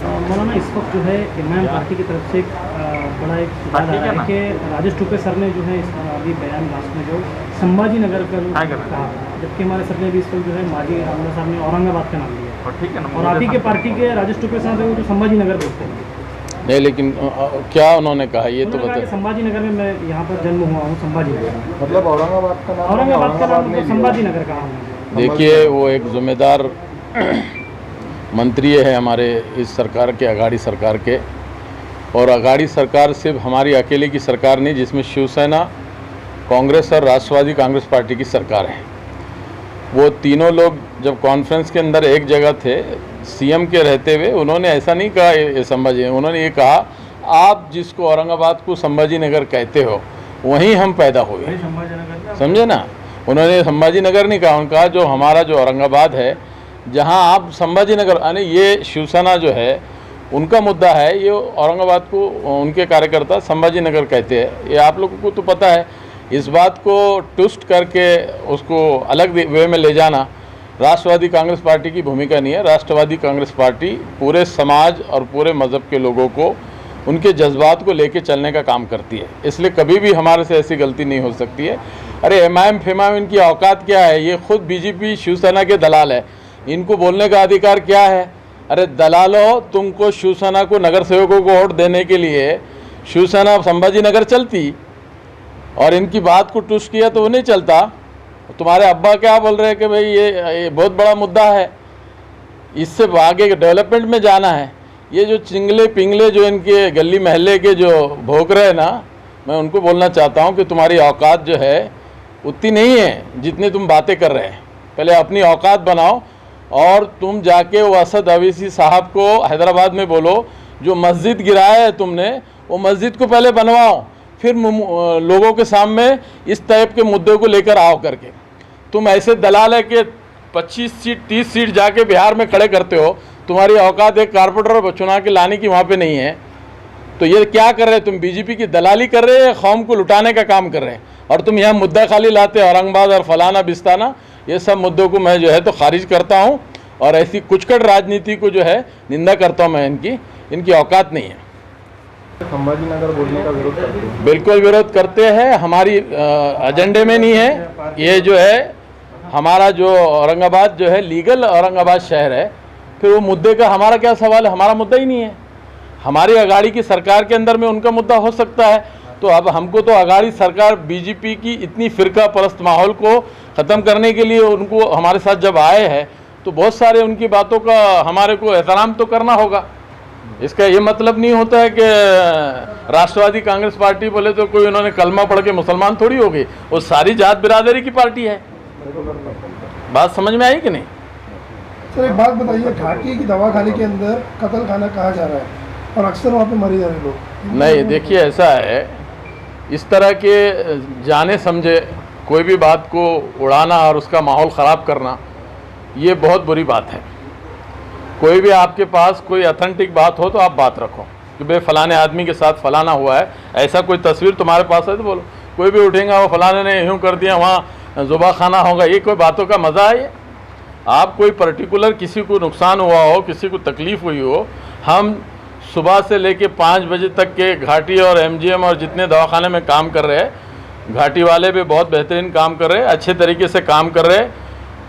मौलाना इस वक्त जो है इमाम पार्टी की तरफ से बड़ा एक सुधार आ रहा है कि राजेश टोपे सर ने जो है अभी बयान लास्ट में जो संभाजी नगर का कहा, जबकि हमारे सर ने भी इस वक्त जो है माजी रामदास साहब ने औरंगाबाद का नाम लिया। और ठीक है ना, और आप ही के पार्टी के राजेश टोपे साहब है वो जो संभाजी नगर बोलते हैं। नहीं, लेकिन क्या उन्होंने कहा ये तो बता। संभाजी नगर में मैं यहाँ पर जन्म हुआ हूँ, संभाजी नगर में। मतलब औरंगाबाद का नाम संभाजी नगर का हूँ। देखिए, वो एक जिम्मेदार मंत्री है हमारे इस सरकार के, अघाड़ी सरकार के। और अघाड़ी सरकार सिर्फ हमारी अकेले की सरकार नहीं, जिसमें शिवसेना, कांग्रेस और राष्ट्रवादी कांग्रेस पार्टी की सरकार है। वो तीनों लोग जब कॉन्फ्रेंस के अंदर एक जगह थे, सीएम के रहते हुए, उन्होंने ऐसा नहीं कहा ये संभाजी, उन्होंने ये कहा आप जिसको औरंगाबाद को संभाजी नगर कहते हो वहीं हम पैदा हुए, समझे ना। उन्होंने संभाजी नगर नहीं कहा, उन्होंने कहा जो हमारा जो औरंगाबाद है, जहां आप संभाजी नगर, यानी ये शिवसेना जो है उनका मुद्दा है, ये औरंगाबाद को उनके कार्यकर्ता संभाजी नगर कहते हैं। ये आप लोगों को तो पता है। इस बात को ट्विस्ट करके उसको अलग वे में ले जाना राष्ट्रवादी कांग्रेस पार्टी की भूमिका नहीं है। राष्ट्रवादी कांग्रेस पार्टी पूरे समाज और पूरे मज़हब के लोगों को, उनके जज्बात को लेके चलने का काम करती है, इसलिए कभी भी हमारे से ऐसी गलती नहीं हो सकती है। अरे एमआईएम फेमाइम इनकी औकात क्या है? ये खुद बीजेपी शिवसेना के दलाल है, इनको बोलने का अधिकार क्या है? अरे दलालो, तुमको शिवसेना को नगर सेवकों को वोट देने के लिए शिवसेना संभाजी नगर चलती और इनकी बात को ट्विस्ट किया तो वो नहीं चलता। तुम्हारे अब्बा क्या बोल रहे हैं कि भाई ये बहुत बड़ा मुद्दा है, इससे आगे डेवलपमेंट में जाना है। ये जो चिंगले पिंगले जो इनके गली महल्ले के जो भोग रहे हैं ना, मैं उनको बोलना चाहता हूँ कि तुम्हारी औकात जो है उतनी नहीं है जितनी तुम बातें कर रहे हैं। पहले अपनी औकात बनाओ और तुम जाके वो असद अवीसी साहब को हैदराबाद में बोलो, जो मस्जिद गिराया है तुमने, वो मस्जिद को पहले बनवाओ, फिर लोगों के सामने इस टाइप के मुद्दों को लेकर आओ करके। तुम ऐसे दलाल है कि 25 सीट 30 सीट जाके बिहार में खड़े करते हो, तुम्हारी औकात एक कारपोरेटर चुना के लाने की वहाँ पे नहीं है। तो ये क्या कर रहे हैं? तुम बीजेपी की दलाली कर रहे हैं, कौम को लुटाने का काम कर रहे हैं। और तुम यहाँ मुद्दा खाली लाते औरंगाबाद और फलाना बिस्ताना, ये सब मुद्दों को मैं जो है तो खारिज करता हूँ और ऐसी कुचकड़ राजनीति को जो है निंदा करता हूँ मैं। इनकी औकात नहीं है। संभाजी नगर बोलने का विरोध करते हैं? बिल्कुल विरोध करते हैं, हमारी एजेंडे में नहीं है। ये जो है हमारा जो औरंगाबाद जो है लीगल औरंगाबाद शहर है, फिर वो मुद्दे का हमारा क्या सवाल है? हमारा मुद्दा ही नहीं है। हमारी अघाड़ी की सरकार के अंदर में उनका मुद्दा हो सकता है। तो अब हमको तो अघाड़ी सरकार बीजेपी की इतनी फिरका परस्त माहौल को ख़त्म करने के लिए उनको हमारे साथ जब आए हैं, तो बहुत सारे उनकी बातों का हमारे को एहतराम तो करना होगा। इसका ये मतलब नहीं होता है कि राष्ट्रवादी कांग्रेस पार्टी बोले तो कोई उन्होंने कलमा पढ़ के मुसलमान थोड़ी हो गई, वो सारी जात बिरादरी की पार्टी है। बात समझ में आई कि नहीं? सर एक बात बताइए, घाटी की दवाखाने के अंदर कत्ल खाना कहा जा रहा है और अक्सर वहाँ पे मरे जा रहे लोग। नहीं, देखिए ऐसा है, इस तरह के जाने समझे कोई भी बात को उड़ाना और उसका माहौल ख़राब करना, ये बहुत बुरी बात है। कोई भी आपके पास कोई ऑथेंटिक बात हो तो आप बात रखो कि भाई फलाने आदमी के साथ फलाना हुआ है, ऐसा कोई तस्वीर तुम्हारे पास है तो बोलो। कोई भी उठेगा वो फलाने ने यूँ कर दिया, वहाँ जुबा खाना होगा, ये कोई बातों का मज़ा है? ये आप कोई पर्टिकुलर किसी को नुकसान हुआ हो, किसी को तकलीफ़ हुई हो, हम सुबह से लेके 5 बजे तक के घाटी और एमजीएम और जितने दवाखाने में काम कर रहे हैं, घाटी वाले भी बहुत बेहतरीन काम कर रहे हैं, अच्छे तरीके से काम कर रहे हैं।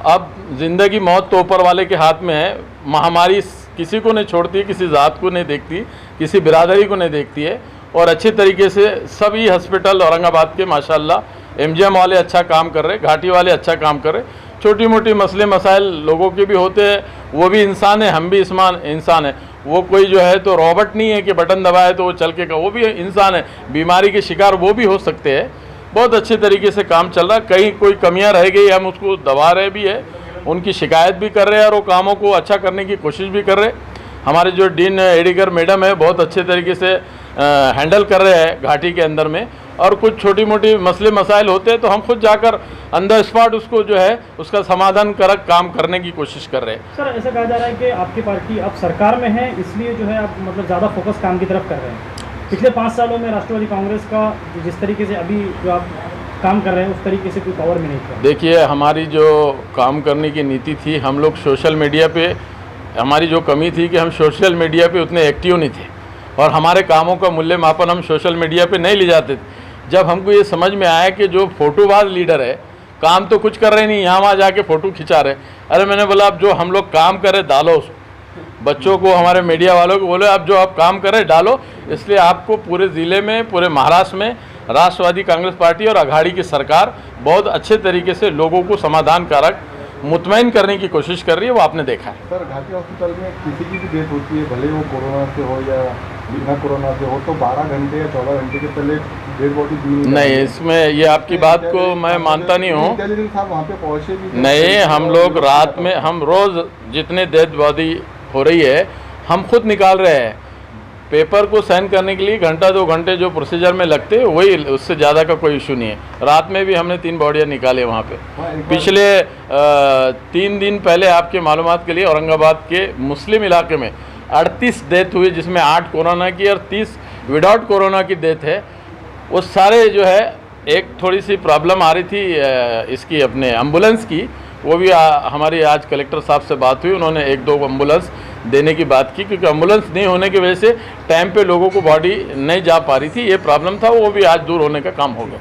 अब ज़िंदगी मौत तो ऊपर वाले के हाथ में है। महामारी किसी को नहीं छोड़ती, किसी ज़ात को नहीं देखती, किसी बिरादरी को नहीं देखती है। और अच्छे तरीके से सभी हॉस्पिटल औरंगाबाद के माशाल्लाह एमजीएम वाले अच्छा काम कर रहे, घाटी वाले अच्छा काम कर रहे। छोटी मोटी मसले मसाइल लोगों के भी होते हैं, वो भी इंसान है, हम भी इंसान है। वो कोई जो है तो रॉबोट नहीं है कि बटन दबाए तो वो चल के का, वो भी इंसान है, बीमारी के शिकार वो भी हो सकते हैं। बहुत अच्छे तरीके से काम चल रहा है। कहीं कोई कमियां रह गई, हम उसको दबा रहे भी है, उनकी शिकायत भी कर रहे हैं और वो कामों को अच्छा करने की कोशिश भी कर रहे हैं। हमारे जो डीन एडिगर मैडम है, बहुत अच्छे तरीके से हैंडल कर रहे हैं घाटी के अंदर में। और कुछ छोटी मोटी मसले मसाइल होते हैं तो हम खुद जाकर अंदर स्पॉट उसको जो है उसका समाधान करक काम करने की कोशिश कर रहे हैं। सर ऐसा कहा जा रहा है कि आपकी पार्टी अब सरकार में है, इसलिए जो है आप मतलब ज़्यादा फोकस काम की तरफ कर रहे हैं। पिछले 5 सालों में राष्ट्रवादी कांग्रेस का जिस तरीके से अभी जो आप काम कर रहे हैं उस तरीके से कोई पावर में नहीं था। देखिए, हमारी जो काम करने की नीति थी, हम लोग सोशल मीडिया पे हमारी जो कमी थी कि हम सोशल मीडिया पे उतने एक्टिव नहीं थे और हमारे कामों का मूल्य मापन हम सोशल मीडिया पे नहीं ले जाते थे। जब हमको ये समझ में आया कि जो फोटोबाज लीडर है, काम तो कुछ कर रहे नहीं, यहाँ वहाँ जाके फ़ोटो खिंचा रहे। अरे मैंने बोला अब जो हम लोग काम करें डालो उसको, बच्चों को, हमारे मीडिया वालों को बोले अब जो आप काम करें डालो। इसलिए आपको पूरे ज़िले में, पूरे महाराष्ट्र में राष्ट्रवादी कांग्रेस पार्टी और अघाड़ी की सरकार बहुत अच्छे तरीके से लोगों को समाधान कारक मुतमईन करने की कोशिश कर रही है, वो आपने देखा है। सर, घाटी हॉस्पिटल में किसी की भी डेथ होती है, भले वो कोरोना से हो या बिना कोरोना से हो, तो 12 घंटे या 14 घंटे के पहले डेड बॉडी दी नहीं, इसमें ये आपकी बात को मैं मानता नहीं हूँ। इंटेलिजेंस साहब वहाँ पे पहुँचे भी नहीं, हम लोग रात में, हम रोज़ जितने डेड बॉडी हो रही है हम खुद निकाल रहे हैं। पेपर को साइन करने के लिए घंटा 2 घंटे जो प्रोसीजर में लगते हैं वही, उससे ज़्यादा का कोई इशू नहीं है। रात में भी हमने 3 बॉडियाँ निकाले वहाँ पे। पिछले 3 दिन पहले आपके मालूमात के लिए औरंगाबाद के मुस्लिम इलाके में 38 डेथ हुई, जिसमें 8 कोरोना की और 30 विदाउट कोरोना की डेथ है। वो सारे जो है, एक थोड़ी सी प्रॉब्लम आ रही थी इसकी अपने एम्बुलेंस की, वो भी हमारी आज कलेक्टर साहब से बात हुई, उन्होंने 1-2 एम्बुलेंस देने की बात की, क्योंकि एम्बुलेंस नहीं होने की वजह से टाइम पे लोगों को बॉडी नहीं जा पा रही थी। ये प्रॉब्लम था, वो भी आज दूर होने का काम हो गया।